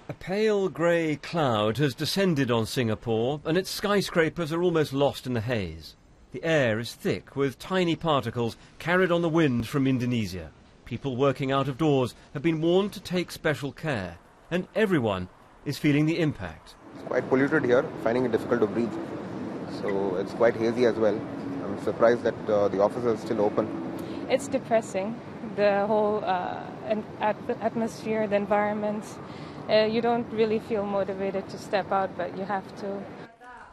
A pale grey cloud has descended on Singapore and its skyscrapers are almost lost in the haze. The air is thick with tiny particles carried on the wind from Indonesia. People working out of doors have been warned to take special care, and everyone is feeling the impact. It's quite polluted here, finding it difficult to breathe. So it's quite hazy as well. I'm surprised that the office is still open. It's depressing, the whole atmosphere, the environment. You don't really feel motivated to step out, but you have to.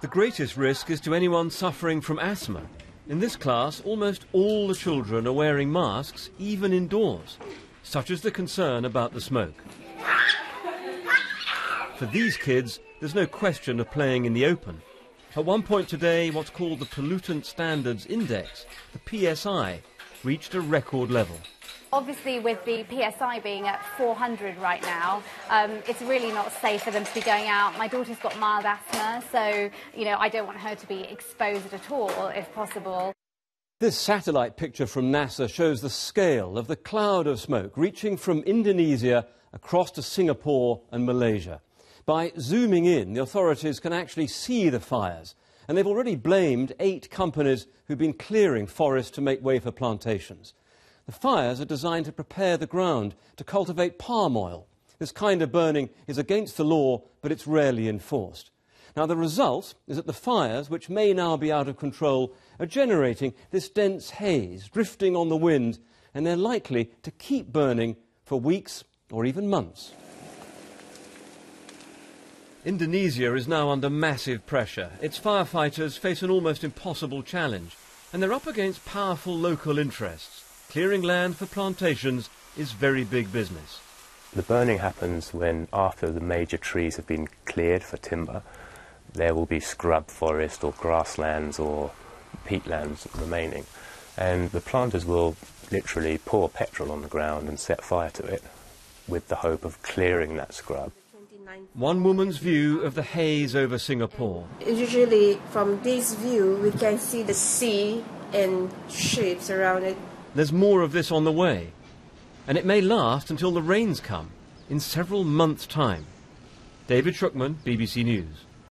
The greatest risk is to anyone suffering from asthma. In this class, almost all the children are wearing masks, even indoors. Such is the concern about the smoke. For these kids, there's no question of playing in the open. At one point today, what's called the Pollutant Standards Index, the PSI, reached a record level. Obviously, with the PSI being at 400 right now, it's really not safe for them to be going out. My daughter's got mild asthma, so, I don't want her to be exposed at all, if possible. This satellite picture from NASA shows the scale of the cloud of smoke reaching from Indonesia across to Singapore and Malaysia. By zooming in, the authorities can actually see the fires, and they've already blamed 8 companies who've been clearing forests to make way for plantations. The fires are designed to prepare the ground to cultivate palm oil. This kind of burning is against the law, but it's rarely enforced. Now, the result is that the fires, which may now be out of control, are generating this dense haze, drifting on the wind, and they're likely to keep burning for weeks or even months. Indonesia is now under massive pressure. Its firefighters face an almost impossible challenge, and they're up against powerful local interests. Clearing land for plantations is very big business. The burning happens when, after the major trees have been cleared for timber, there will be scrub forest or grasslands or peatlands remaining. And the planters will literally pour petrol on the ground and set fire to it with the hope of clearing that scrub. One woman's view of the haze over Singapore. Usually from this view we can see the sea and ships around it. There's more of this on the way, and it may last until the rains come in several months' time. David Schuckman, BBC News.